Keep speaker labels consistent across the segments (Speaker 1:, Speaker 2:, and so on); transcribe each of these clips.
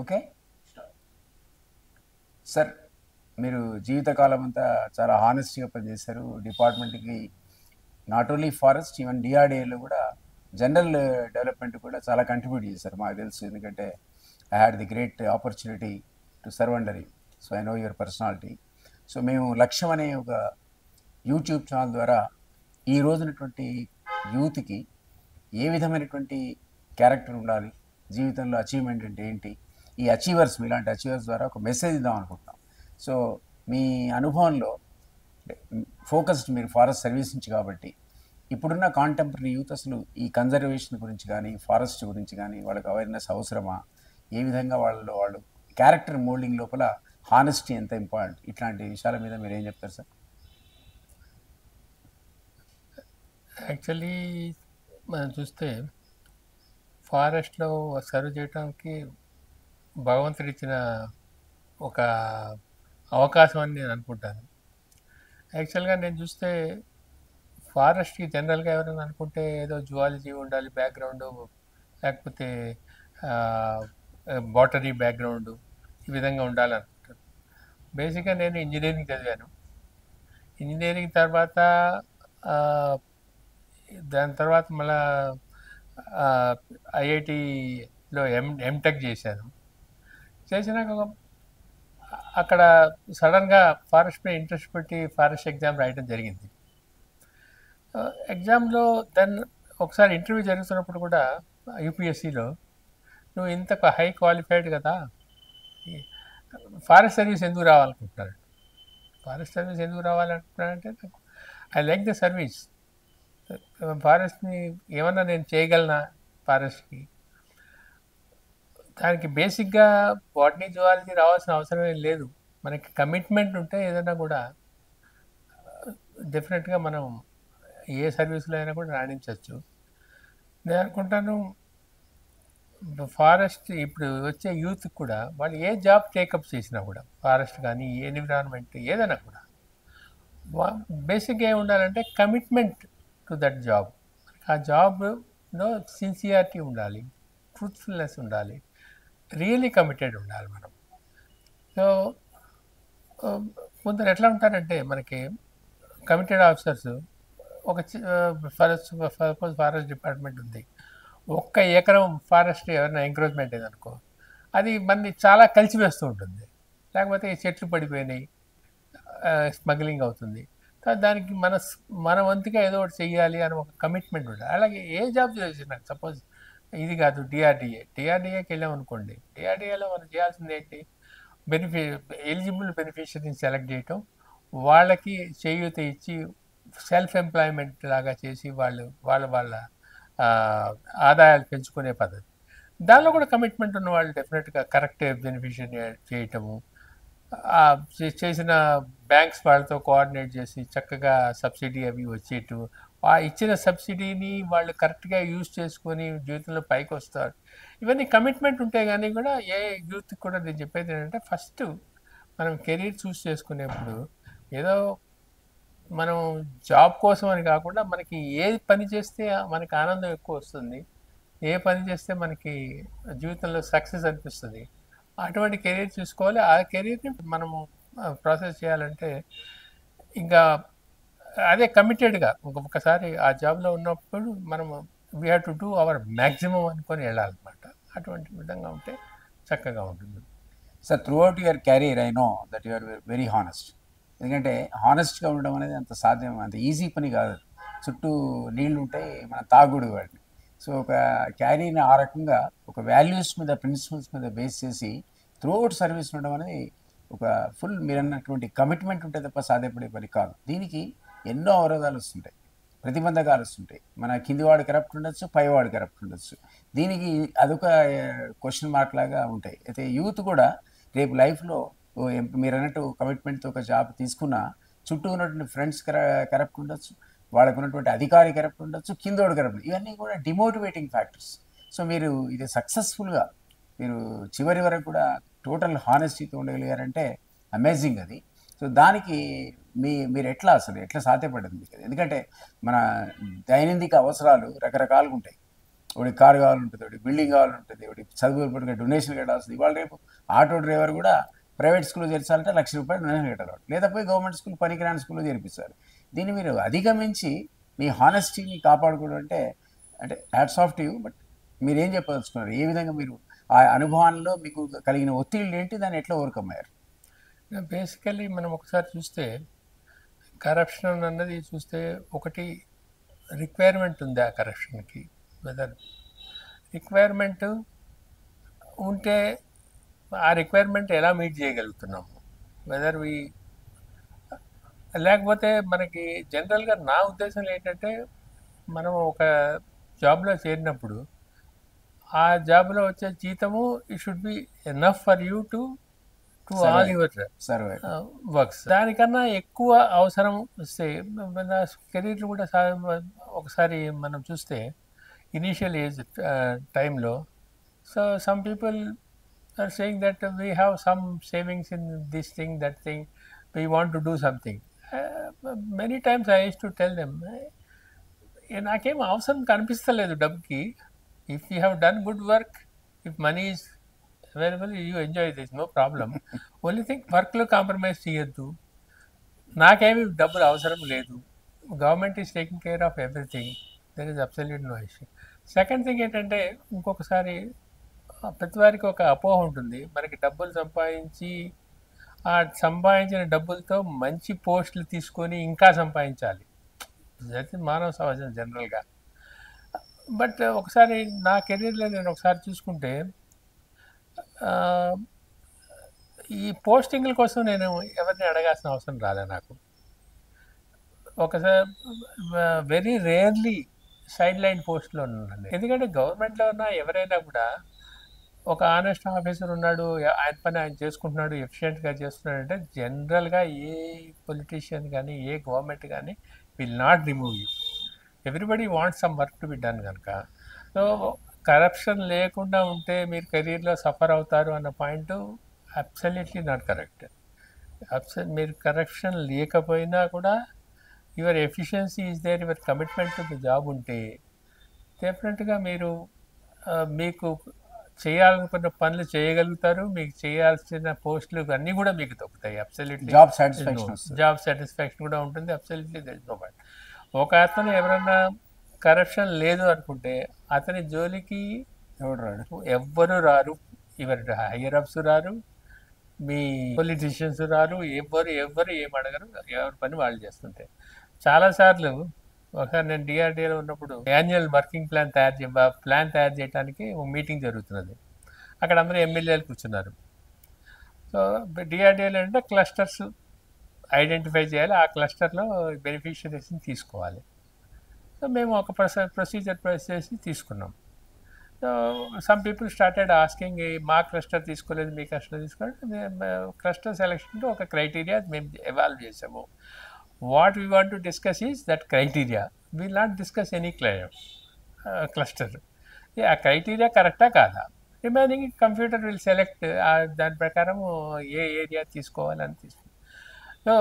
Speaker 1: Okay sir, మీరు జీవితకాలం అంతా చాలా హానెస్ట్గా పనిచేశారు డిపార్ట్మెంట్కి. నాట్ ఓన్లీ ఫారెస్ట్, ఈవెన్ డిఆర్డిఏలో కూడా జనరల్ డెవలప్మెంట్ కూడా చాలా కంట్రిబ్యూట్ చేశారు మాకు తెలుసు. ఎందుకంటే I had the great opportunity to serve under you. So I know your personality. So మేము లక్ష్యం అనే ఒక యూట్యూబ్ ఛానల్ ద్వారా ఈ రోజునటువంటి యూత్కి ఏ విధమైనటువంటి క్యారెక్టర్ ఉండాలి, జీవితంలో అచీవ్మెంట్ అంటే ఏంటి, ఈ అచీవర్స్ మీలాంటి అచీవర్స్ ద్వారా ఒక మెసేజ్ ఇద్దాం అనుకుంటున్నాం. సో మీ అనుభవంలో ఫోకస్డ్ మీరు ఫారెస్ట్ సర్వీస్ నుంచి కాబట్టి ఇప్పుడున్న కాంటెంపరీ యూత్ అసలు ఈ కన్జర్వేషన్ గురించి కానీ ఫారెస్ట్ గురించి కానీ వాళ్ళకి అవేర్నెస్ అవసరమా, ఏ విధంగా వాళ్ళు క్యారెక్టర్ మోల్డింగ్ లోపల హానెస్టీ ఎంత ఇంపార్టెంట్, ఇట్లాంటి విషయాల మీద మీరు ఏం చెప్తారు సార్?
Speaker 2: యాక్చువల్లీ మనం చూస్తే ఫారెస్ట్లో సర్వ్ చేయడానికి భగవంతుడు ఇచ్చిన ఒక అవకాశం అని నేను అనుకుంటాను. యాక్చువల్గా నేను చూస్తే ఫారెస్ట్కి జనరల్గా ఎవరైనా అనుకుంటే ఏదో జువాలజీ ఉండాలి బ్యాక్గ్రౌండ్, లేకపోతే బాటనీ బ్యాక్గ్రౌండ్, ఈ విధంగా ఉండాలి అనుకుంటాను. బేసిక్గా నేను ఇంజనీరింగ్ చదివాను. ఇంజనీరింగ్ తర్వాత దాని తర్వాత మళ్ళా ఐఐటిలో ఎంటెక్ చేశాను. చేసినాక అక్కడ సడన్గా ఫారెస్ట్ మీద ఇంట్రెస్ట్ పెట్టి ఫారెస్ట్ ఎగ్జామ్ రాయడం జరిగింది. ఎగ్జామ్లో ఒకసారి ఇంటర్వ్యూ జరుగుతున్నప్పుడు కూడా యూపీఎస్సిలో, నువ్వు ఇంత హై క్వాలిఫైడ్ కదా, ఫారెస్ట్ సర్వీస్ ఎందుకు రావాలనుకుంటున్నాడు, ఫారెస్ట్ సర్వీస్ ఎందుకు రావాలనుకుంటున్నానంటే ఐ లైక్ ద సర్వీస్. ఫారెస్ట్ని ఏమన్నా నేను చేయగలనా ఫారెస్ట్కి, దానికి బేసిక్గా బాటనీ జువాలజీ రావాల్సిన అవసరం ఏం లేదు. మనకి కమిట్మెంట్ ఉంటే ఏదైనా కూడా డెఫినెట్గా మనం ఏ సర్వీస్లో అయినా కూడా రాణించవచ్చు. నేను అనుకుంటాను ఫారెస్ట్ ఇప్పుడు వచ్చే యూత్ కూడా వాళ్ళు ఏ జాబ్ టేకప్ చేసినా కూడా, ఫారెస్ట్ కానీ ఎన్విరాన్మెంట్ ఏదైనా కూడా, బేసిక్గా ఏమి ఉండాలంటే కమిట్మెంట్ టు దట్ జాబ్. ఆ జాబ్లో సిన్సియారిటీ ఉండాలి, ట్రూత్ఫుల్నెస్ ఉండాలి, రియలీ కమిటెడ్ ఉండాలి మనం. సో కొందరు ఎట్లా ఉంటారంటే మనకి కమిటెడ్ ఆఫీసర్స్ ఒక సపోజ్ ఫారెస్ట్ డిపార్ట్మెంట్ ఉంది, 1 ఎకరం ఫారెస్ట్ ఎవరైనా ఎంక్రోచ్మెంట్ అయిందనుకో, అది మనని చాలా కలిసివేస్తూ ఉంటుంది. లేకపోతే చెట్లు పడిపోయినాయి, స్మగ్లింగ్ అవుతుంది, దానికి మన వంతుగా ఏదో ఒకటి చెయ్యాలి అని ఒక కమిట్మెంట్ ఉంటుంది. అలాగే ఏ జాబ్ చేసినా, సపోజ్ ఇది కాదు డిఆర్డిఏకి వెళ్ళామనుకోండి, డిఆర్డిఏలో మనం చేయాల్సింది ఏంటి, ఎలిజిబుల్ బెనిఫిషరీని సెలెక్ట్ చేయటం, వాళ్ళకి చేయూత ఇచ్చి సెల్ఫ్ ఎంప్లాయ్మెంట్ లాగా చేసి వాళ్ళ ఆదాయాలు పెంచుకునే పద్ధతి. దానిలో కూడా కమిట్మెంట్ ఉన్న వాళ్ళు డెఫినెట్గా కరెక్ట్ బెనిఫిషరీ చేయటము, చేసిన బ్యాంక్స్ వాళ్ళతో కోఆర్డినేట్ చేసి చక్కగా సబ్సిడీ అవి వచ్చేటు, ఆ ఇచ్చిన సబ్సిడీని వాళ్ళు కరెక్ట్గా యూజ్ చేసుకొని జీవితంలో పైకి వస్తారు. ఇవన్నీ కమిట్మెంట్ ఉంటే కానీ కూడా ఏ యూత్కి కూడా నేను చెప్పేది ఏంటంటే, ఫస్ట్ మనం కెరీర్ చూస్ చేసుకునేప్పుడు ఏదో మనం జాబ్ కోసం అని కాకుండా మనకి ఏ పని చేస్తే మనకి ఆనందం ఎక్కువ వస్తుంది, ఏ పని చేస్తే మనకి జీవితంలో సక్సెస్ అనిపిస్తుంది, అటువంటి కెరీర్ చూసుకోవాలి. ఆ కెరీర్ని మనము ప్రాసెస్ చేయాలంటే ఇంకా అదే కమిటెడ్గా ఒకసారి ఆ జాబ్లో ఉన్నప్పుడు మనము we have to do our maximum అనుకొని వెళ్ళాలన్నమాట. అటువంటి విధంగా ఉంటే చక్కగా ఉంటుంది.
Speaker 1: Sir, throughout your career I know that you are very honest. ఎందుకంటే హానెస్ట్గా ఉండడం అనేది అంత సాధ్యం, అంత ఈజీ పని కాదు. చుట్టూ నీళ్లు ఉంటాయి, మన తాగుడు వాటిని. సో ఒక క్యారీని ఆ రకంగా ఒక వాల్యూస్ మీద, ప్రిన్సిపల్స్ మీద బేస్ చేసి త్రూ అవుట్ సర్వీస్ ఉండడం అనేది ఒక ఫుల్ మీరు అన్నటువంటి కమిట్మెంట్ ఉంటే తప్ప సాధ్యపడే పని కాదు. దీనికి ఎన్నో అవరోధాలు వస్తుంటాయి, ప్రతిబంధకాలు వస్తుంటాయి. మన కిందివాడు కరప్ట్ ఉండొచ్చు, పైవాడు కరప్ట్ ఉండొచ్చు. దీనికి అదొక క్వశ్చన్ మార్క్ లాగా ఉంటాయి. అయితే యూత్ కూడా రేపు లైఫ్లో మీరు అన్నట్టు కమిట్మెంట్తో ఒక జాబ్ తీసుకున్నా చుట్టూ ఉన్నటువంటి ఫ్రెండ్స్ కరప్ట్ ఉండొచ్చు, వాళ్ళకు ఉన్నటువంటి అధికారి కరప్ట్ ఉండొచ్చు, కిందోడు కరప్ట్, ఇవన్నీ కూడా డిమోటివేటింగ్ ఫ్యాక్టర్స్. సో మీరు ఇది సక్సెస్ఫుల్గా మీరు చివరి వరకు కూడా టోటల్ హానెస్టీతో ఉండగలిగారంటే అమేజింగ్ అది. సో దానికి మీరు ఎట్లా సాధ్యపడింది మీకు? ఎందుకంటే మన దైనందిక అవసరాలు రకరకాలుగా ఉంటాయి. ఒకటి కారు కావాలంటుంది, ఒకటి బిల్డింగ్ కావాలంటుంది, ఒకటి చదువులు డొనేషన్ కట్టాల్సింది. ఇవాళ రేపు ఆటో డ్రైవర్ కూడా ప్రైవేట్ స్కూల్లో చేర్చాలంటే ₹1,00,000 డొనేషన్ కట్టాలి, లేదా పోయి గవర్నమెంట్ స్కూల్ పనికిరాని స్కూల్లో చేర్పిస్తారు. దీన్ని మీరు అధిగమించి మీ హానెస్టీని కాపాడుకోవడం అంటే అంటే hats off to you. But మీరేం చెప్పదలుచుకున్నారు? ఏ విధంగా మీరు ఆ అనుభవాల్లో మీకు కలిగిన ఒత్తిళ్ళు ఏంటి, దాన్ని ఎట్లా ఓవర్కమ్ అయ్యారు?
Speaker 2: బేసికల్లీ మనం ఒకసారి చూస్తే కరప్షన్ అన్నది చూస్తే ఒకటి రిక్వైర్మెంట్ ఉంది ఆ కరప్షన్కి. వెదర్ రిక్వైర్మెంట్ ఉంటే ఆ రిక్వైర్మెంట్ ఎలా మీట్ చేయగలుగుతున్నాము, వెదర్ వి లేకపోతే మనకి జనరల్గా నా ఉద్దేశం ఏంటంటే మనం ఒక జాబ్లో చేరినప్పుడు ఆ జాబ్లో వచ్చే జీతము it should be enough for you to all your
Speaker 1: survey
Speaker 2: works. దానికన్నా ఎక్కువ అవసరం వస్తే మన కెరీర్ కూడా ఒకసారి మనం చూస్తే ఇనీషియల్ ఏజ్ టైంలో so some people are saying that we have some savings in this thing that thing we want to do something. Many times I use to tell them నాకేం అవసరం కనిపిస్తలేదు డబ్బుకి. If you have done good work, if money is available, you enjoy this, no problem. Only thing వర్క్లో compromise చేయొద్దు. నాకేమి డబ్బులు అవసరం లేదు, government is taking care of everything, there is absolute no issue. Second thing ఏంటంటే ఇంకొకసారి ప్రతి వారికి ఒక అపోహ ఉంటుంది, మనకి డబ్బులు సంపాదించి ఆ సంపాదించిన డబ్బులతో మంచి పోస్టులు తీసుకొని ఇంకా సంపాదించాలి, అది మానవ సహజం జనరల్గా. బట్ ఒకసారి నా కెరీర్లో నేను ఒకసారి చూసుకుంటే ఈ పోస్టింగ్ల కోసం నేను ఎవరిని అడగాల్సిన అవసరం రాలే నాకు. ఒకసారి వెరీ రేర్లీ సైడ్ లైన్ పోస్ట్లో ఉన్నాను. ఎందుకంటే గవర్నమెంట్లో ఉన్న ఎవరైనా కూడా ఒక ఆనెస్ట్ ఆఫీసర్ ఉన్నాడు, ఆయన పని ఆయన చేసుకుంటున్నాడు, ఎఫిషియెంట్గా చేస్తున్నాడు అంటే జనరల్గా ఏ పొలిటీషియన్ కానీ ఏ గవర్నమెంట్ కానీ will not remove you. Everybody wants some work to be done కనుక. సో కరప్షన్ లేకుండా ఉంటే మీరు కెరీర్లో సఫర్ అవుతారు అన్న పాయింట్ అబ్సల్యూట్లీ నాట్ కరెక్ట్. మీరు కరప్షన్ లేకపోయినా కూడా your efficiency is there, your commitment to the job ఉంటే డెఫినెట్గా మీరు మీకు చేయాలనుకున్న పనులు చేయగలుగుతారు, మీకు చేయాల్సిన పోస్టులు అన్నీ కూడా మీకు దొరుకుతాయి. అబ్సల్యూట్లీ జాబ్ సాటిస్ఫాక్షన్ కూడా ఉంటుంది. Absolutely that is no point. ఒక అతను ఎవరైనా కరప్షన్ లేదు అనుకుంటే అతని జోలికి ఎవ్వరు రారు, ఎవరి హైయర్ అప్స్ రారు, మీ పొలిటీషియన్స్ రారు, ఎవ్వరు ఏం అడగరు, ఎవరి పని వాళ్ళు చేస్తుంటే. చాలాసార్లు ఒకసారి నేను డిఆర్డీఏలో ఉన్నప్పుడు యాన్యువల్ వర్కింగ్ ప్లాన్ తయారు చేయడానికి ఒక మీటింగ్ జరుగుతున్నది. అక్కడ అందరూ ఎమ్మెల్యేలు కూర్చున్నారు. సో డిఆర్డీఏలో అంటే క్లస్టర్స్ ఐడెంటిఫై చేయాలి, ఆ క్లస్టర్లో బెనిఫిషియరీస్ని తీసుకోవాలి. సో మేము ఒక ప్రొసీజర్ చేసి తీసుకున్నాం. So some people started asking, మా క్లస్టర్ తీసుకోలేదు, మీ క్లస్టర్ తీసుకోలేదు. క్లస్టర్ సెలక్షన్లో ఒక క్రైటీరియా మేము ఎవాల్వ్ చేసాము. What we want to discuss is that criteria, will not discuss any cluster. ఆ క్రైటీరియా కరెక్టా కాదా, రిమైనింగ్ కంప్యూటర్ విల్ సెలెక్ట్ దాని ప్రకారం ఏ ఏరియా తీసుకోవాలని తీసుకుంటాం. So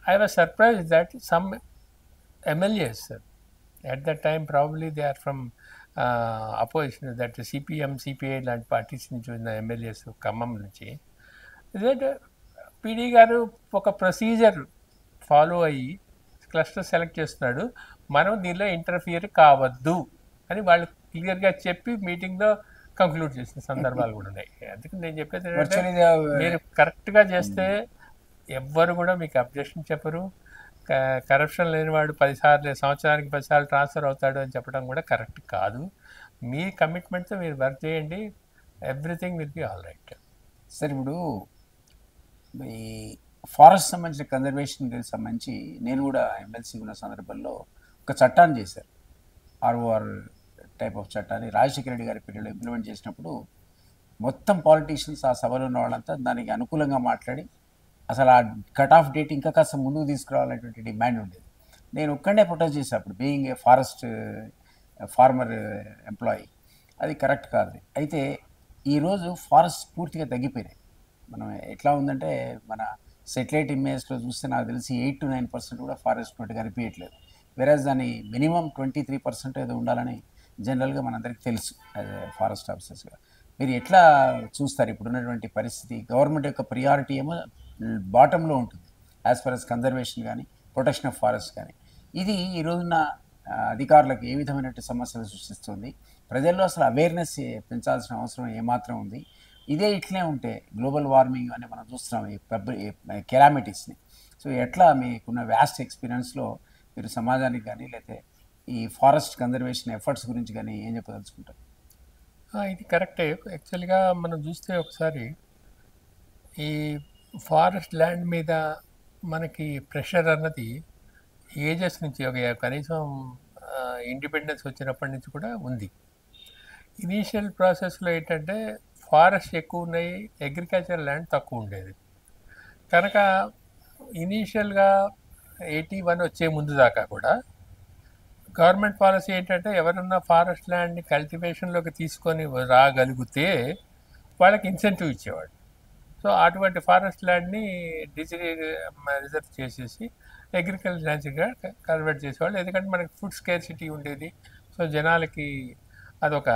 Speaker 2: I was surprised that some MLAs at that time, probably they are from opposition, that CPM, CPI లాంటి parties నుంచి ఉన్న ఎమ్మెల్యేస్ ఖమ్మం నుంచి, that పీడీ గారు ఒక ప్రొసీజర్ ఫాలో అయ్యి క్లస్టర్ సెలెక్ట్ చేస్తున్నాడు, మనం దీనిలో ఇంటర్ఫియర్ కావద్దు అని వాళ్ళు క్లియర్గా చెప్పి మీటింగ్లో కంక్లూడ్ చేసిన సందర్భాలు కూడా ఉన్నాయి. అందుకని నేను చెప్పేది ఏంటంటే మీరు కరెక్ట్గా చేస్తే ఎవ్వరు కూడా మీకు అబ్జెక్షన్ చెప్పరు. కరప్షన్ లేనివాడు సంవత్సరానికి 10 సార్లు ట్రాన్స్ఫర్ అవుతాడు అని చెప్పడం కూడా కరెక్ట్ కాదు. మీ కమిట్మెంట్తో మీరు వర్క్ చేయండి, everything will be all right.
Speaker 1: Sir, ఇప్పుడు ఈ ఫారెస్ట్ సంబంధించిన కన్జర్వేషన్కి సంబంధించి నేను కూడా ఎమ్మెల్సీ ఉన్న సందర్భంలో ఒక చట్టాన్ని చేశారు, ఆర్ఓఆర్ టైప్ ఆఫ్ చట్టాన్ని రాజశేఖర రెడ్డి గారి పీరియడ్లో ఇంప్లిమెంట్ చేసినప్పుడు మొత్తం పాలిటీషియన్స్ ఆ సభలో ఉన్న వాళ్ళంతా దానికి అనుకూలంగా మాట్లాడి అసలు ఆ కట్ ఆఫ్ డేట్ ఇంకా కాస్త ముందుకు తీసుకురావాలనేటువంటి డిమాండ్ ఉండేది. నేను ఒక్కడే ప్రొటెస్ట్ చేశాను అప్పుడు, బీయింగ్ ఏ ఫార్మర్ ఎంప్లాయీ. అది కరెక్ట్ కాదు. అయితే ఈరోజు ఫారెస్ట్ పూర్తిగా తగ్గిపోయినాయి. మనం ఎట్లా ఉందంటే మన సెటిలైట్ ఇమేజ్లో చూస్తే నాకు తెలిసి 8 to 9% కూడా ఫారెస్ట్ ఉన్నట్టు కనిపించట్లేదు. వేరేజ్ దాని మినిమం 23% ఏదో ఉండాలని జనరల్గా మనందరికీ తెలుసు యాజ్ ఫారెస్ట్ ఆఫీసర్స్గా. మీరు ఎట్లా చూస్తారు ఇప్పుడున్నటువంటి పరిస్థితి? గవర్నమెంట్ యొక్క ప్రియారిటీ ఏమో బాటంలో ఉంటుంది యాజ్ ఫర్ as కన్జర్వేషన్ కానీ, ప్రొటెక్షన్ ఆఫ్ ఫారెస్ట్ కానీ. ఇది ఈ రోజున అధికారులకు ఏ విధమైన సమస్యలు సృష్టిస్తుంది? ప్రజల్లో అసలు అవేర్నెస్ పెంచాల్సిన అవసరం ఏమాత్రం ఉంది? ఇదే ఇట్లే ఉంటే గ్లోబల్ వార్మింగ్ అని మనం చూస్తున్నాం ఈ కెలామిటీస్ని. సో ఎట్లా మీకున్న వ్యాస్ట్ ఎక్స్పీరియన్స్లో మీరు సమాజానికి కానీ లేకపోతే ఈ ఫారెస్ట్ కన్జర్వేషన్ ఎఫర్ట్స్ గురించి కానీ ఏం చెప్పదలుచుకుంటారు?
Speaker 2: ఇది కరెక్టే. యాక్చువల్గా మనం చూస్తే ఒకసారి ఈ ఫారెస్ట్ ల్యాండ్ మీద మనకి ప్రెషర్ అన్నది ఏజెస్ నుంచి కనీసం ఇండిపెండెన్స్ వచ్చినప్పటి నుంచి కూడా ఉంది. ఇనీషియల్ ప్రాసెస్లో ఏంటంటే ఫారెస్ట్ ఎక్కువ ఉన్నాయి, అగ్రికల్చర్ ల్యాండ్ తక్కువ ఉండేది. కనుక ఇనీషియల్గా 81 వచ్చే ముందు దాకా కూడా గవర్నమెంట్ పాలసీ ఏంటంటే ఎవరన్నా ఫారెస్ట్ ల్యాండ్ని కల్టివేషన్లోకి తీసుకొని రాగలిగితే వాళ్ళకి ఇన్సెంటివ్ ఇచ్చేవాడు. సో అటువంటి ఫారెస్ట్ ల్యాండ్ని రిజర్వ్ చేసేసి అగ్రికల్చర్ ల్యాండ్స్గా కన్వర్ట్ చేసేవాళ్ళు. ఎందుకంటే మనకి ఫుడ్ స్కేర్సిటీ ఉండేది. సో జనాలకి అదొక.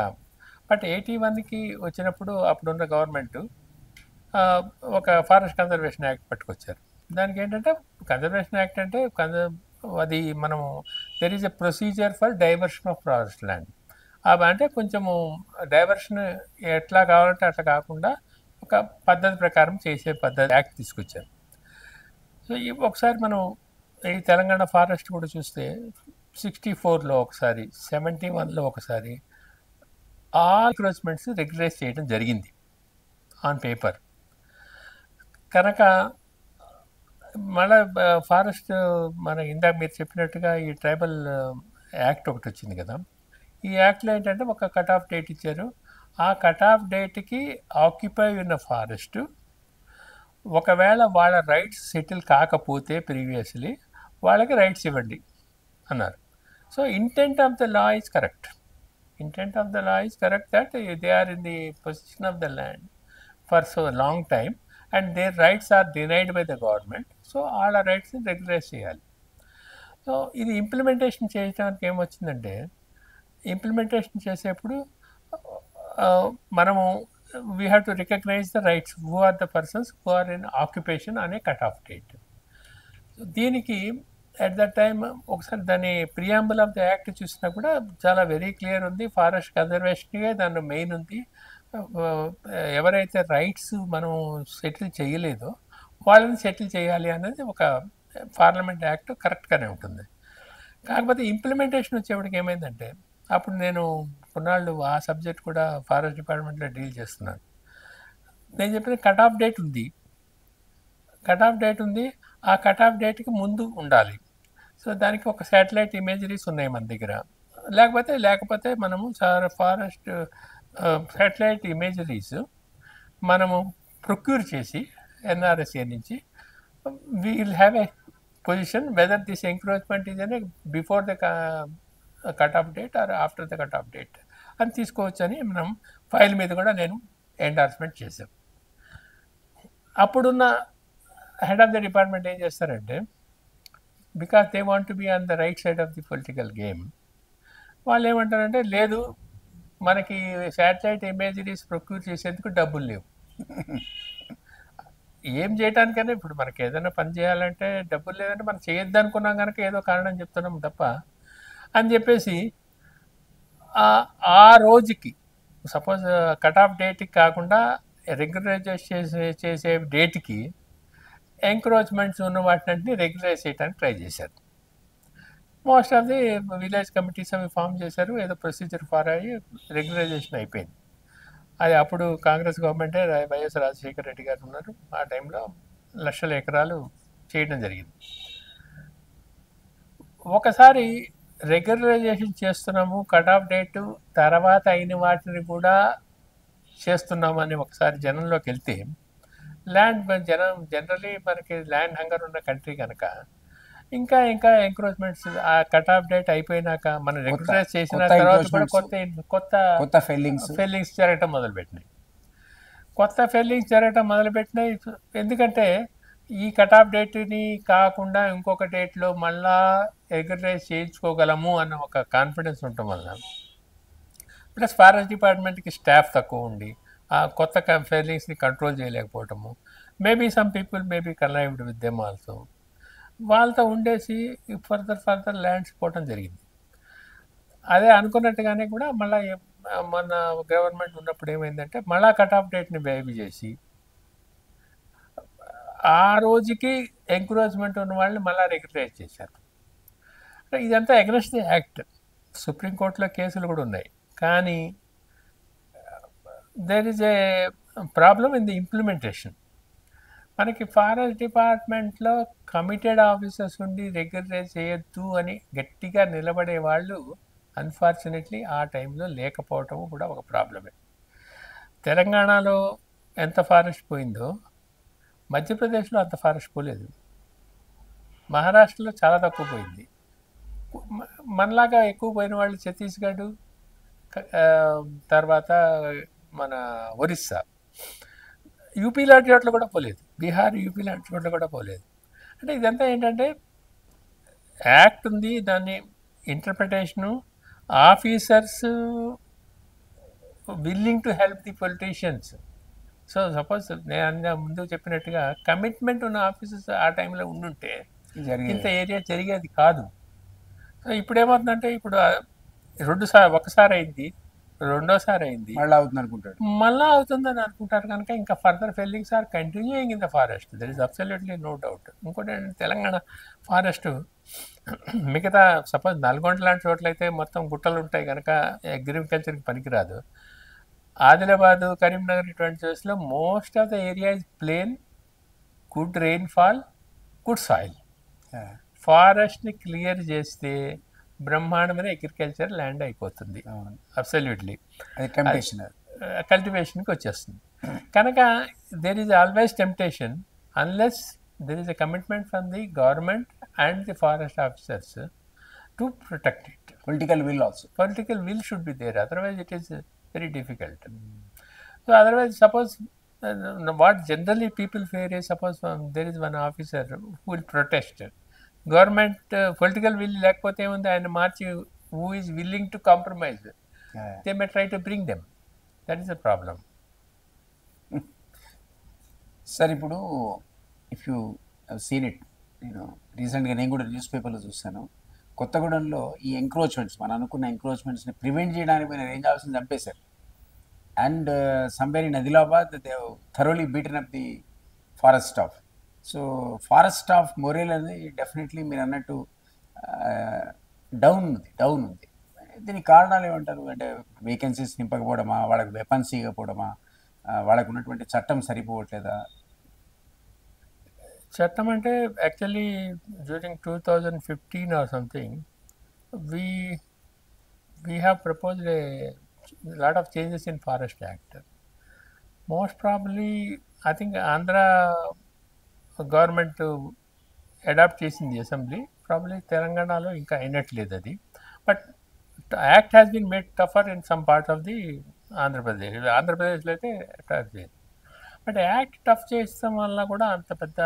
Speaker 2: బట్ 81కి వచ్చినప్పుడు అప్పుడున్న గవర్నమెంట్ ఒక ఫారెస్ట్ కన్జర్వేషన్ యాక్ట్ పట్టుకొచ్చారు. దానికి ఏంటంటే కన్జర్వేషన్ యాక్ట్ అంటే అది మనము there is a procedure for diversion of forest land. అంటే కొంచెము డైవర్షన్ ఎట్లా కావాలంటే అట్లా కాకుండా ఒక పద్ధతి ప్రకారం చేసే పద్ధతి యాక్ట్ తీసుకొచ్చారు. సో ఒకసారి మనం ఈ తెలంగాణ ఫారెస్ట్ కూడా చూస్తే 64లో ఒకసారి, 71లో ఒకసారి ఆల్ ఎంక్రోచ్మెంట్స్ రెగ్యులైజ్ చేయడం జరిగింది ఆన్ పేపర్. కనుక మళ్ళీ ఫారెస్ట్ మన ఇందాక మీరు చెప్పినట్టుగా ఈ ట్రైబల్ యాక్ట్ ఒకటి వచ్చింది కదా. ఈ యాక్ట్లో ఏంటంటే ఒక కట్ ఆఫ్ డేట్ ఇచ్చారు. ఆ కట్ ఆఫ్ డేట్కి ఆక్యుపై ఉన్న ఫారెస్ట్ ఒకవేళ వాళ్ళ రైట్స్ సెటిల్ కాకపోతే ప్రీవియస్లీ వాళ్ళకి రైట్స్ ఇవ్వండి అన్నారు. So intent of the law is correct. Intent of the law is correct that they are in the position of the land for so long time and their rights are denied by the government. So వాళ్ళ రైట్స్ని regularise చేయాలి. So ఇది implementation చేయడానికి ఏమొచ్చిందంటే, implementation చేసేప్పుడు మనము we have to recognise the rights who are the persons who are in occupation అనే cut off date. దీనికి అట్ దట్ టైమ్ ఒకసారి దాని ప్రియాంబుల్ ఆఫ్ ద యాక్ట్ చూసినా కూడా చాలా వెరీ క్లియర్ ఉంది. ఫారెస్ట్ కన్జర్వేషన్గా దాని మెయిన్ ఉంది. ఎవరైతే రైట్స్ మనం సెటిల్ చేయలేదో వాళ్ళని సెటిల్ చేయాలి అనేది ఒక పార్లమెంట్ యాక్ట్ కరెక్ట్గానే ఉంటుంది. కాకపోతే ఇంప్లిమెంటేషన్ వచ్చేప్పటికి ఏమైందంటే, అప్పుడు నేను కొన్నాళ్ళు ఆ సబ్జెక్ట్ కూడా ఫారెస్ట్ డిపార్ట్మెంట్లో డీల్ చేస్తున్నాను. నేను చెప్పిన కట్ ఆఫ్ డేట్ ఉంది. కట్ ఆఫ్ డేట్ ఉంది. ఆ కట్ ఆఫ్ డేట్కి ముందు ఉండాలి. సో దానికి ఒక శాటిలైట్ ఇమేజరీస్ ఉన్నాయి మన దగ్గర. లేకపోతే మనము ఫారెస్ట్ శాటిలైట్ ఇమేజరీస్ మనము ప్రొక్యూర్ చేసి ఎన్ఆర్ఎస్ఏ నుంచి we will have a position whether this encroachment is అనే before the cut off date or after the cut off date అని తీసుకోవచ్చు అని మనం ఫైల్ మీద కూడా నేను ఎండార్స్మెంట్ చేశాం. అప్పుడున్న హెడ్ ఆఫ్ ద డిపార్ట్మెంట్ ఏం చేస్తారంటే, because they want to be on the right side of the political game, వాళ్ళు ఏమంటారంటే, లేదు మనకి శాటిలైట్ ఇమేజరీస్ ప్రొక్యూర్ చేసేందుకు డబ్బులు లేవు. ఏం చేయడానికైనా ఇప్పుడు మనకి ఏదైనా పని చేయాలంటే డబ్బులు లేదంటే మనం చేయొద్దు అనుకున్నాం కనుక ఏదో కారణం చెప్తున్నాం తప్ప అని చెప్పేసి ఆ రోజుకి సపోజ్ కట్ ఆఫ్ డేట్కి కాకుండా రెగ్యులరైజ్ చేసే డేట్కి ఎంక్రోచ్మెంట్స్ ఉన్న వాటిని రెగ్యులరైజ్ చేయడానికి ట్రై చేశారు. Most of the village committees అవి ఫామ్ చేశారు. ఏదో ప్రొసీజర్ ఫాలో అయ్యి రెగ్యులరైజేషన్ అయిపోయింది. అది అప్పుడు కాంగ్రెస్ గవర్నమెంటే వైఎస్ రాజశేఖర రెడ్డి గారు ఉన్నారు. ఆ టైంలో లక్షల ఎకరాలు చేయడం జరిగింది. ఒకసారి రెగ్యులరైజేషన్ చేస్తున్నాము, కట్ ఆఫ్ డేటు తర్వాత అయిన వాటిని కూడా చేస్తున్నాము అని ఒకసారి జనంలోకి వెళ్తే, జనరలీ మనకి ల్యాండ్ హంగర్ ఉన్న కంట్రీ కనుక ఇంకా ఎంక్రోచ్మెంట్స్ ఆ కట్ ఆఫ్ డేట్ అయిపోయినాక మనం రెగ్యులరైజ్ చేసిన తర్వాత కూడా కొత్త ఫెల్లింగ్స్ జరగటం మొదలుపెట్టినాయి. ఎందుకంటే ఈ కట్ ఆఫ్ డేట్ని కాకుండా ఇంకొక డేట్లో మళ్ళా రెగ్యులరైజ్ చేయించుకోగలము అన్న ఒక కాన్ఫిడెన్స్ ఉండటం వల్ల ప్లస్ ఫారెస్ట్ డిపార్ట్మెంట్కి స్టాఫ్ తక్కువ ఉండి ఆ కొత్త ఫెయిలింగ్స్ని కంట్రోల్ చేయలేకపోవటము. Maybe some people maybe connived with them also. వాళ్ళతో ఉండేసి ఫర్దర్ ల్యాండ్స్ పోవటం జరిగింది. అదే అనుకున్నట్టుగానే కూడా మళ్ళీ మన గవర్నమెంట్ ఉన్నప్పుడు ఏమైందంటే మళ్ళా కట్ ఆఫ్ డేట్ని బేబీ చేసి ఆ రోజుకి ఎంక్రోచ్మెంట్ ఉన్న వాళ్ళని మళ్ళీ రెగ్యులరైజ్ చేశారు. ఇదంతా అగెన్స్ట్ ది యాక్ట్. సుప్రీంకోర్టులో కేసులు కూడా ఉన్నాయి. కానీ there is a problem in the implementation. మనకి ఫారెస్ట్ డిపార్ట్మెంట్లో కమిటెడ్ ఆఫీసర్స్ ఉండి రెగ్యులరైజ్ చేయొద్దు అని గట్టిగా నిలబడే వాళ్ళు అన్ఫార్చునేట్లీ ఆ టైంలో లేకపోవటం కూడా ఒక ప్రాబ్లమే. తెలంగాణలో ఎంత ఫారెస్ట్ పోయిందో మధ్యప్రదేశ్లో అంత ఫారెస్ట్ పోలేదు. మహారాష్ట్రలో చాలా తక్కువ పోయింది. మనలాగా ఎక్కువ పోయిన వాళ్ళు ఛత్తీస్గఢ్, తర్వాత మన ఒరిస్సా, యూపీ లాంటి చోట్ల కూడా పోలేదు. బీహార్, యూపీ లాంటి చోట్ల కూడా పోలేదు. అంటే ఇదంతా ఏంటంటే యాక్ట్ ఉంది, దాన్ని interpretation, officers willing to help the politicians. So suppose నేను ముందు చెప్పినట్టుగా కమిట్మెంట్ ఉన్న ఆఫీసర్స్ ఆ టైంలో ఉండుంటే ఇంత ఏరియా జరిగేది కాదు. సో ఇప్పుడు ఏమవుతుందంటే ఇప్పుడు ఒకసారి అయింది, రెండోసారి అయింది, మళ్ళీ అవుతుందని అనుకుంటారు కనుక ఇంకా further failings are continuing in the forest. There is absolutely no doubt. ఇంకోటి తెలంగాణ ఫారెస్ట్ మిగతా సపోజ్ నల్గొండ లాంటి చోట్ల అయితే మొత్తం గుట్టలు ఉంటాయి కనుక అగ్రికల్చర్కి పనికిరాదు. ఆదిలాబాద్, కరీంనగర్ ఇటువంటి చోట్ల most of the area is plain, good rainfall, good soil. ఫారెస్ట్ని క్లియర్ చేస్తే బ్రహ్మాండమైన అగ్రికల్చర్ ల్యాండ్ అయిపోతుంది. అబ్సల్యూట్లీ కల్టివేషన్కి వచ్చేస్తుంది. కనుక there is always temptation unless there is a commitment from the government and the forest officers to protect it.
Speaker 1: Political
Speaker 2: will should be there, otherwise it is very difficult. So otherwise, suppose what generally people fear is, suppose there is one officer who will protest, government political will లేకపోతే ఏముంది, ఆయన మార్చి who is willing to compromise, they may try to bring them. That is the problem.
Speaker 1: Sir ఇప్పుడు if you seen it, రీసెంట్గా నేను కూడా news పేపర్లో చూస్తాను, కొత్తగూడెంలో ఈ ఎంక్రోచ్మెంట్స్, మనం అనుకున్న ఎంక్రోచ్మెంట్స్ని ప్రివెంట్ చేయడానికి పోయిన రేంజ్ ఆఫీసర్ని చంపేశారు. And somewhere in Adilabad they thoroughly beaten up the forest staff. So forest staff మొరేల్ అనేది డెఫినెట్లీ మీరు అన్నట్టు డౌన్ ఉంది. దీనికి కారణాలు ఏమంటారు? అంటే వేకెన్సీస్ నింపకపోవడమా, వాళ్ళకి వెపన్స్ ఇవ్వకపోవడమా, వాళ్ళకు ఉన్నటువంటి చట్టం సరిపోవట్లేదా?
Speaker 2: చట్టం అంటే actually during 2015 or something we have proposed a lot of changes in Forest Act. Most probably I think Andhra government adapt చేసింది అసెంబ్లీ, ప్రాబ్లీ తెలంగాణలో ఇంకా అయినట్లేదు అది. But act has been made టఫర్ in some part of the ఆంధ్రప్రదేశ్లో అయితే tough చేయదు. But act tough చేస్తాం వల్ల కూడా అంత పెద్ద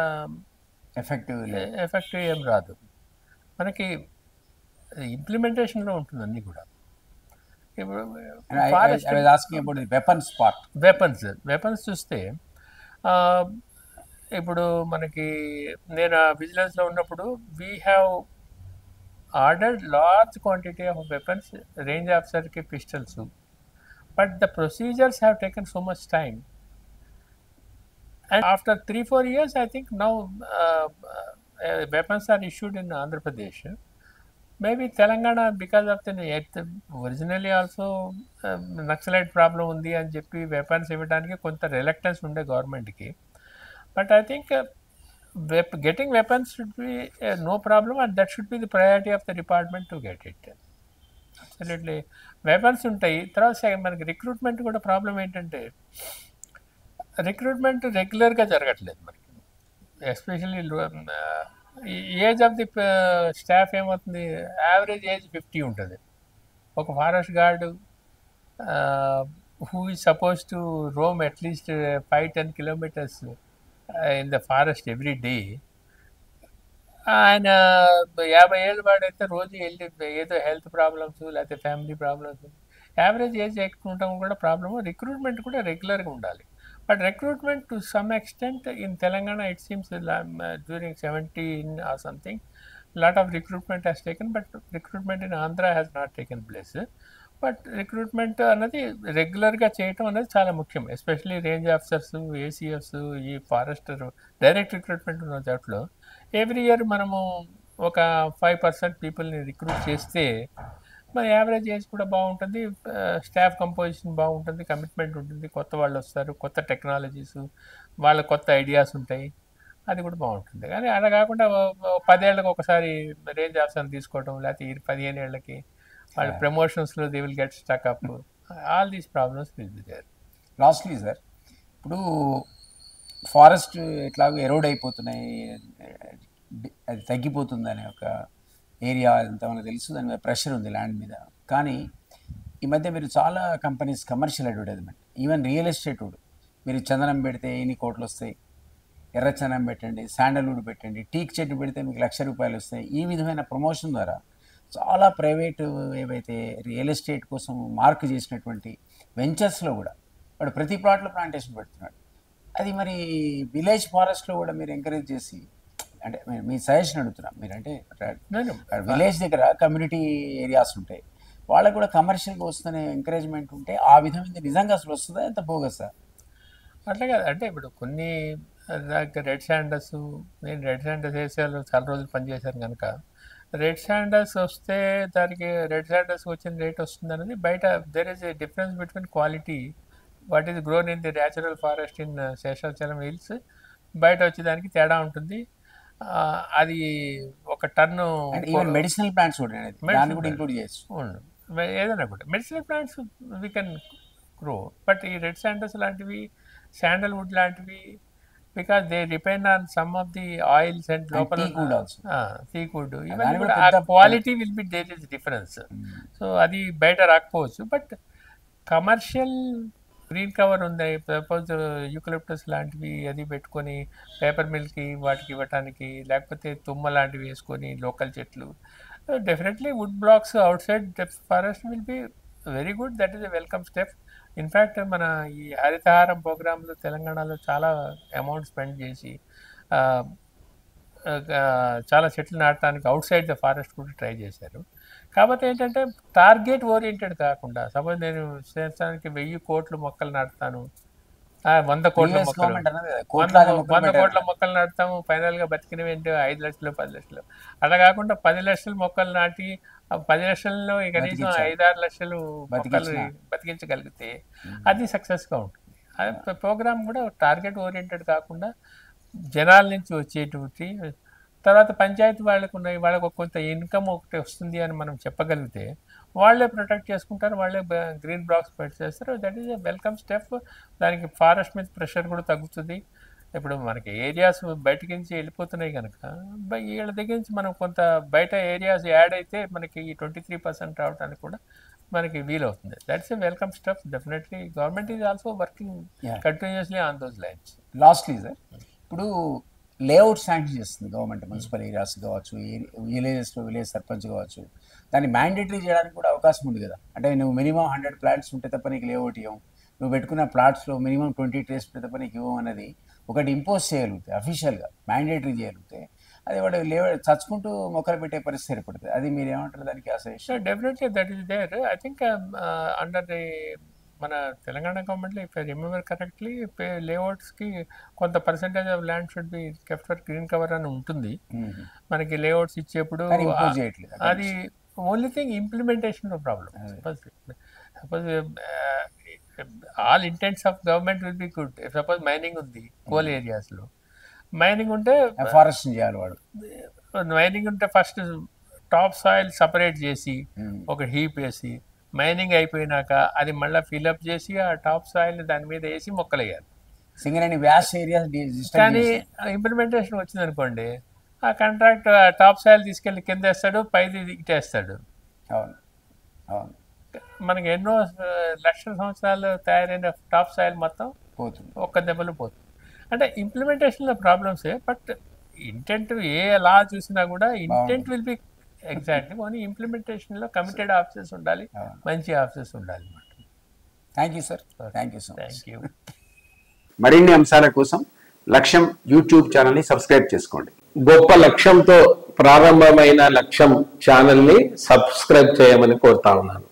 Speaker 2: ఎఫెక్టివ్ ఏం రాదు. మనకి ఇంప్లిమెంటేషన్లో ఉంటుంది అన్నీ కూడా. ఇప్పుడు వెపన్స్ చూస్తే ఇప్పుడు మనకి నేను విజిలెన్స్లో ఉన్నప్పుడు we have ordered large quantity of weapons, range ఆఫీసర్కి pistols, but the procedures have taken so much time. And after 3-4 years, I think now weapons are issued in Andhra Pradesh. Maybe Telangana, because of the originally also Naxalite problem undi అని చెప్పి weapons ఇవ్వడానికి కొంత reluctance ఉండే గవర్నమెంట్కి. But I think getting weapons should be no problem, and that should be the priority of the department to get it. Absolutely. Weapons ఉంటాయి. తర్వాత మనకి recruitment కూడా ప్రాబ్లం ఏంటంటే రిక్రూట్మెంట్ రెగ్యులర్గా జరగట్లేదు మనకి. Especially age of the staff ఏమవుతుంది, average age 50 ఉంటుంది. ఒక forest guard who is suppose to Rome at least 5-10 kilometers in the forest every day, ఆయన 50 ఏళ్ళ వాడైతే రోజు వెళ్ళి ఏదో హెల్త్ ప్రాబ్లమ్స్ లేకపోతే ఫ్యామిలీ ప్రాబ్లమ్స్ యావరేజ్ ఏజ్ ఎక్కువ ఉండడం కూడా ప్రాబ్లము. రిక్రూట్మెంట్ కూడా రెగ్యులర్గా ఉండాలి. But recruitment to some extent in Telangana it seems during 17 or something lot of recruitment has taken, but recruitment in Andhra has not taken place. But recruitment అన్నది రెగ్యులర్గా చేయటం అనేది చాలా ముఖ్యం. ఎస్పెషలీ రేంజ్ ఆఫీసర్స్, ఏసీఎఫ్స్, ఈ ఫారెస్టర్ డైరెక్ట్ రిక్రూట్మెంట్ ఉన్న దాంట్లో every year మనము ఒక 5% పీపుల్ని రిక్రూట్ చేస్తే మన యావరేజ్ ఏజ్ కూడా బాగుంటుంది, స్టాఫ్ కంపోజిషన్ బాగుంటుంది, కమిట్మెంట్ ఉంటుంది, కొత్త వాళ్ళు వస్తారు, కొత్త టెక్నాలజీస్, వాళ్ళ కొత్త ఐడియాస్ ఉంటాయి, అది కూడా బాగుంటుంది. కానీ అలా కాకుండా 10 ఏళ్ళకి ఒకసారి రేంజ్ ఆఫీసర్ని తీసుకోవడం, లేకపోతే 15 ఏళ్ళకి వాళ్ళ ప్రమోషన్స్లో they will get stuck up. All these problems will be there.
Speaker 1: Lastly sir, ఇప్పుడు ఫారెస్ట్ ఎట్లాగో ఎరోడ్ అయిపోతున్నాయి, అది తగ్గిపోతుంది అనే ఒక ఏరియా అంతా మనకు తెలుసు, దాని మీద ప్రెషర్ ఉంది ల్యాండ్ మీద. కానీ ఈ మధ్య మీరు చాలా companies commercial advertisement, even real estate కూడా, మీరు చందనం పెడితే ఎన్ని కోట్లు వస్తాయి, ఎర్రచందనం పెట్టండి, శాండల్వుడ్ పెట్టండి, టీక్ చెట్టు పెడితే మీకు ₹1,00,000 వస్తాయి, ఈ విధమైన ప్రమోషన్ ద్వారా చాలా ప్రైవేటు ఏవైతే రియల్ ఎస్టేట్ కోసం మార్క్ చేసినటువంటి వెంచర్స్లో కూడా వాడు ప్రతి ప్లాట్లో ప్లాంటేషన్ పెడుతున్నాడు. అది మరి విలేజ్ ఫారెస్ట్లో కూడా మీరు ఎంకరేజ్ చేసి, అంటే మీ సజెషన్ అడుగుతున్నాం, మీరంటే విలేజ్ దగ్గర కమ్యూనిటీ ఏరియాస్ ఉంటాయి, వాళ్ళకు కూడా కమర్షియల్గా వస్తున్న ఎంకరేజ్మెంట్ ఉంటే ఆ విధంగా నిజంగా అసలు వస్తుందా, ఎంత బోగసా?
Speaker 2: అట్లా కాదు. అంటే ఇప్పుడు కొన్ని రెడ్ శాండర్స్, నేను రెడ్ శాండర్స్ వేసేవాళ్ళు చాలా రోజులు పనిచేశాను కనుక రెడ్ శాండర్స్ వస్తే దానికి రెడ్ శాండర్స్ వచ్చిన రేట్ వస్తుంది అనేది బయట there is a difference between quality what is grown in the natural forest in Seshachalam hills, బయట వచ్చేదానికి తేడా ఉంటుంది. అది ఒక టన్ను
Speaker 1: మెడిసినల్ ప్లాంట్స్ కూడా ఇంక్లూడ్ చేయొచ్చు,
Speaker 2: ఏదైనా కూడా medicinal plants we can grow. But ఈ రెడ్ శాండర్స్ లాంటివి, శాండల్వుడ్ లాంటివి, because they depend on some of the oils and local
Speaker 1: teakwood also.
Speaker 2: Teakwood, even quality will be, there is difference. So adi better రాకపోవచ్చు. But commercial green cover ఉంది, suppose eucalyptus లాంటివి అది పెట్టుకొని paper మిల్కి వాటికి ఇవ్వటానికి, లేకపోతే తుమ్మ లాంటివి వేసుకొని లోకల్ చెట్లు, definitely wood blocks outside forest will be very good. That is a welcome step. In fact మన ఈ హరితహారం ప్రోగ్రాంలో తెలంగాణలో చాలా అమౌంట్ స్పెండ్ చేసి చాలా చెట్లు నాటడానికి అవుట్ సైడ్ ద ఫారెస్ట్ కూడా ట్రై చేశారు. కాకపోతే ఏంటంటే టార్గెట్ ఓరియంటెడ్ కాకుండా, సపోజ్ నేను సంవత్సరానికి 1000 కోట్ల మొక్కలు నాటుతాను, 100 కోట్ల మొక్కలు, 100 కోట్ల మొక్కలు నాటుతాము, ఫైనల్గా బతికినవి ఏంటి 5 లక్షలు 10 లక్షలు, అలా కాకుండా 10 లక్షల మొక్కలు నాటి 10 లక్షల్లో కనీసం 5-6 లక్షలు మొక్కలు బతికించగలిగితే అది సక్సెస్గా ఉంటుంది. అది ప్రోగ్రామ్ కూడా టార్గెట్ ఓరియంటెడ్ కాకుండా జనాల నుంచి వచ్చేటువంటి, తర్వాత పంచాయతీ వాళ్ళకు ఉన్నాయి, వాళ్ళకు కొంత ఇన్కమ్ ఒకటి వస్తుంది అని మనం చెప్పగలిగితే వాళ్ళే ప్రొటెక్ట్ చేసుకుంటారు, వాళ్ళే గ్రీన్ బ్లాక్స్ పెట్టి చేస్తారు. That is a welcome step. దానికి ఫారెస్ట్ మీద ప్రెషర్ కూడా తగ్గుతుంది. ఇప్పుడు మనకి ఏరియాస్ బయటకి నుంచి వెళ్ళిపోతున్నాయి కనుక వీళ్ళ దగ్గర నుంచి మనం కొంత బయట ఏరియాస్ యాడ్ అయితే మనకి ఈ 23% రావడానికి కూడా మనకి వీలవుతుంది. That's a welcome step. Definitely government is also working continuously on those lines.
Speaker 1: Lastly sir, ఇప్పుడు లేఅవుట్ శాంక్షన్ చేస్తుంది గవర్నమెంట్, మున్సిపల్ ఏరియాస్ కావచ్చు, విలేజెస్లో విలేజ్ సర్పంచ్ కావచ్చు, దాన్ని మ్యాండేటరీ చేయడానికి కూడా అవకాశం ఉంది కదా. అంటే నువ్వు మినిమం 100 ప్లాట్స్ ఉంటే తప్ప నీకు లేఅవుట్ ఇవ్వం, నువ్వు పెట్టుకున్న ప్లాట్స్లో మినిమం 20 ట్రేస్ ఉంటే తప్ప నీకు ఇవ్వం అనేది ఒకటి ఇంపోజ్ చేయగలిగితే, అఫీషియల్గా మ్యాండేటరీ చేయగలిగితే, అది వాడు చచ్చుకుంటూ మొక్కలు పెట్టే పరిస్థితి ఏర్పడుతుంది. అది మీరు ఏమంటారు దానికి?
Speaker 2: అసలు definitely that is there. I think under the మన తెలంగాణ గవర్నమెంట్లో ఇఫ్ ఐ రిమెంబర్ కరెక్ట్లీ లేఅవుట్స్కి కొంత percentage of land should be kept for green cover అని ఉంటుంది మనకి లేఅవుట్స్ ఇచ్చేప్పుడు. అది ఓన్లీ థింగ్ ఇంప్లిమెంటేషన్లో problem. Suppose all intents of government will be good. Suppose mining ఉంది కోల్ ఏరియాస్లో, మైనింగ్ ఉంటే
Speaker 1: ఫారెస్ట్ చేయాలి వాడు.
Speaker 2: మైనింగ్ ఉంటే ఫస్ట్ టాప్ సాయిల్ సపరేట్ చేసి ఒక హీప్ వేసి, మైనింగ్ అయిపోయినాక అది మళ్ళీ ఫిల్అప్ చేసి ఆ టాప్ సాయిల్ దాని మీద వేసి మొక్కలు వేయాలి. కానీ ఇంప్లిమెంటేషన్ వచ్చింది అనుకోండి, ఆ కాంట్రాక్ట్ టాప్ సాయిల్ తీసుకెళ్ళి కింద వేస్తాడు, పైది ఇటేస్తాడు. మనకి ఎన్నో లక్షల సంవత్సరాలు తయారైన టాప్ సాయిల్ మొత్తం
Speaker 1: పోతుంది,
Speaker 2: ఒక్క దెబ్బలు పోతుంది. అంటే ఇంప్లిమెంటేషన్లో ప్రాబ్లమ్సే. బట్ ఇంటెంట్ ఏ లా చూసినా కూడా intent will be exactly. Only ఇంప్లిమెంటేషన్లో కమిటెడ్ ఆఫీసర్స్ ఉండాలి, మంచి ఆఫీసర్స్ ఉండాలి అన్నమాట.
Speaker 1: Thank you sir, thank you so much.
Speaker 2: Thank you.
Speaker 3: మరిన్ని అంశాల కోసం లక్ష్యం యూట్యూబ్ ఛానల్ని సబ్స్క్రైబ్ చేసుకోండి.
Speaker 4: గొప్ప లక్ష్యంతో ప్రారంభమైన లక్ష్యం ఛానల్ని సబ్స్క్రైబ్ చేయమని కోరుతా ఉన్నాను.